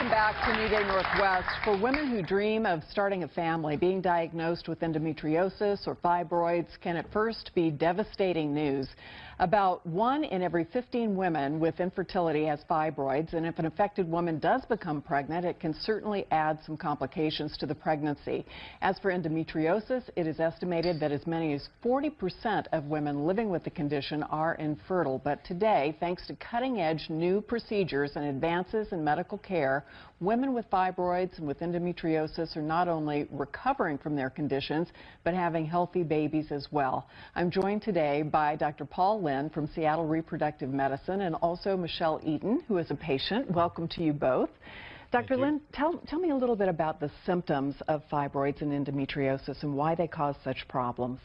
Welcome back to New Day Northwest. For women who dream of starting a family, being diagnosed with endometriosis or fibroids can at first be devastating news. About 1 in every 15 women with infertility has fibroids, and if an affected woman does become pregnant, it can certainly add some complications to the pregnancy. As for endometriosis, it is estimated that as many as 40% of women living with the condition are infertile. But today, thanks to cutting-edge new procedures and advances in medical care, women with fibroids and with endometriosis are not only recovering from their conditions, but having healthy babies as well. I'm joined today by Dr. Paul Lynn from Seattle Reproductive Medicine and also Michelle Eaton, who is a patient. Welcome to you both. Dr. Lynn, tell me a little bit about the symptoms of fibroids and endometriosis and why they cause such problems.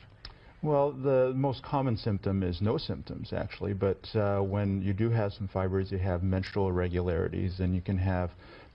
Well, the most common symptom is no symptoms, actually, but when you do have some fibroids, you have menstrual irregularities, and you can have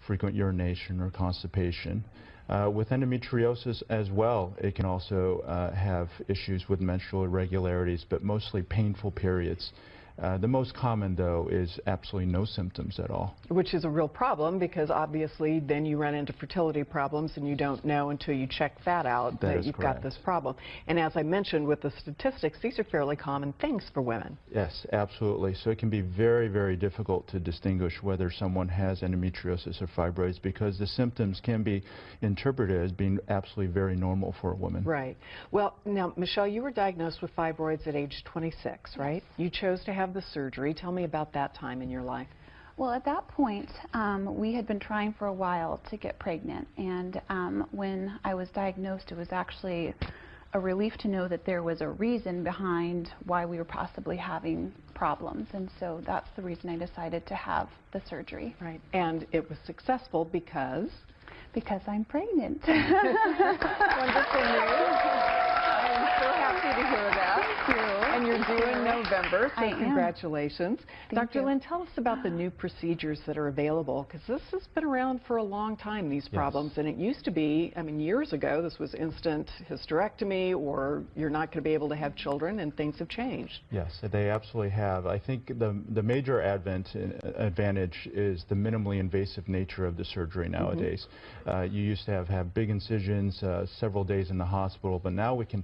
frequent urination or constipation. With endometriosis as well, it can also have issues with menstrual irregularities, but mostly painful periods. The most common, though, is absolutely no symptoms at all. Which is a real problem because obviously then you run into fertility problems and you don't know until you check that out that you've got this problem. And as I mentioned with the statistics, these are fairly common things for women. Yes, absolutely. So it can be very, very difficult to distinguish whether someone has endometriosis or fibroids because the symptoms can be interpreted as being absolutely very normal for a woman. Right. Well, now, Michelle, you were diagnosed with fibroids at age 26, right? You chose to have the surgery. Tell me about that time in your life. Well, at that point, we had been trying for a while to get pregnant, and when I was diagnosed, it was actually a relief to know that there was a reason behind why we were possibly having problems, and so that's the reason I decided to have the surgery. Right, and it was successful because? Because I'm pregnant. Wonderful news. I'm so happy to hear that. Thank you. And you're due in November, so Thank congratulations. Dr. you. Lynn, tell us about the new procedures that are available, because this has been around for a long time, these problems, and it used to be, I mean, years ago, this was instant hysterectomy, or you're not going to be able to have children, and things have changed. Yes, they absolutely have. I think the major advantage is the minimally invasive nature of the surgery nowadays. You used to have big incisions, several days in the hospital, but now we can,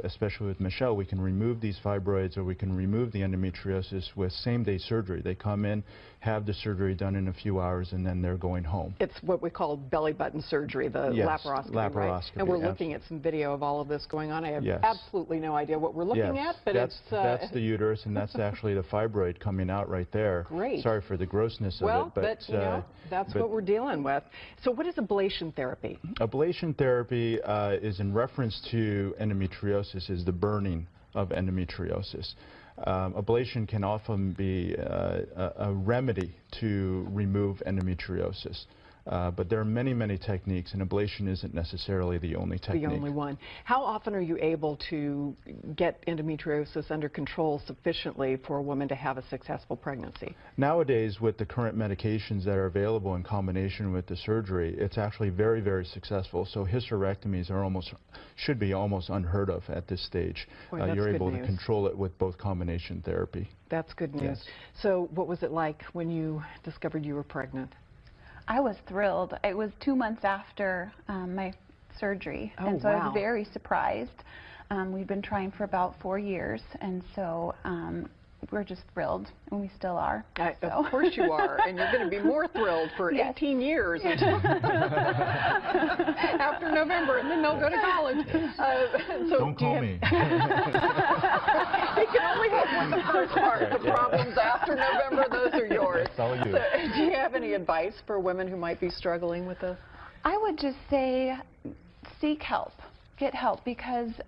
especially with Michelle, we can remove these fibroids or we can remove the endometriosis with same-day surgery. They come in, have the surgery done in a few hours, and then they're going home. It's what we call belly button surgery, the laparoscopy, right? And we're looking at some video of all of this going on. I have absolutely no idea what we're looking at, but that's the uterus, and that's actually the fibroid coming out right there. Great. Sorry for the grossness of it, but you know, that's what we're dealing with. So what is ablation therapy? Ablation therapy is in reference to endometriosis, is the burning of endometriosis. Ablation can often be a remedy to remove endometriosis. But there are many, many techniques, and ablation isn't necessarily the only technique. The only one. How often are you able to get endometriosis under control sufficiently for a woman to have a successful pregnancy? Nowadays, with the current medications that are available in combination with the surgery, it's actually very, very successful. So hysterectomies are should be almost unheard of at this stage. Boy, you're able to control it with both combination therapy. That's good news. So what was it like when you discovered you were pregnant? I was thrilled. It was 2 months after my surgery, and so I was very surprised. We'd been trying for about 4 years, and so we're just thrilled, and we still are. Of course you are, and you're going to be more thrilled for 18 years after November, and then they'll go to college. So don't call me. You can only help with the first part. The problems after November, those are yours. It's all you. So, do you have any advice for women who might be struggling with this? I would just say seek help. Get help, because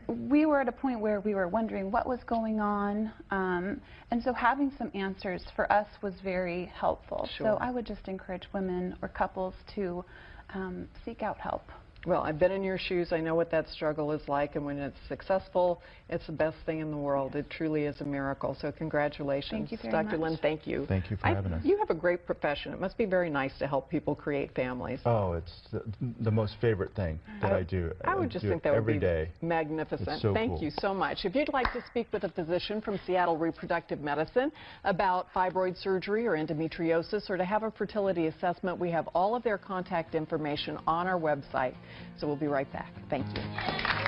we were at a point where we were wondering what was going on, and so having some answers for us was very helpful. Sure. So I would just encourage women or couples to seek out help. Well, I've been in your shoes. I know what that struggle is like, and when it's successful, it's the best thing in the world. It truly is a miracle. So congratulations. Thank you very Dr. much. Lynn, thank you. Thank you for having us. You have a great profession. It must be very nice to help people create families. Oh, it's the most favorite thing that I do. I would just do think that would every be day. magnificent. It's so Thank cool. you so much. If you'd like to speak with a physician from Seattle Reproductive Medicine about fibroid surgery or endometriosis, or to have a fertility assessment, we have all of their contact information on our website. So we'll be right back. Thank you.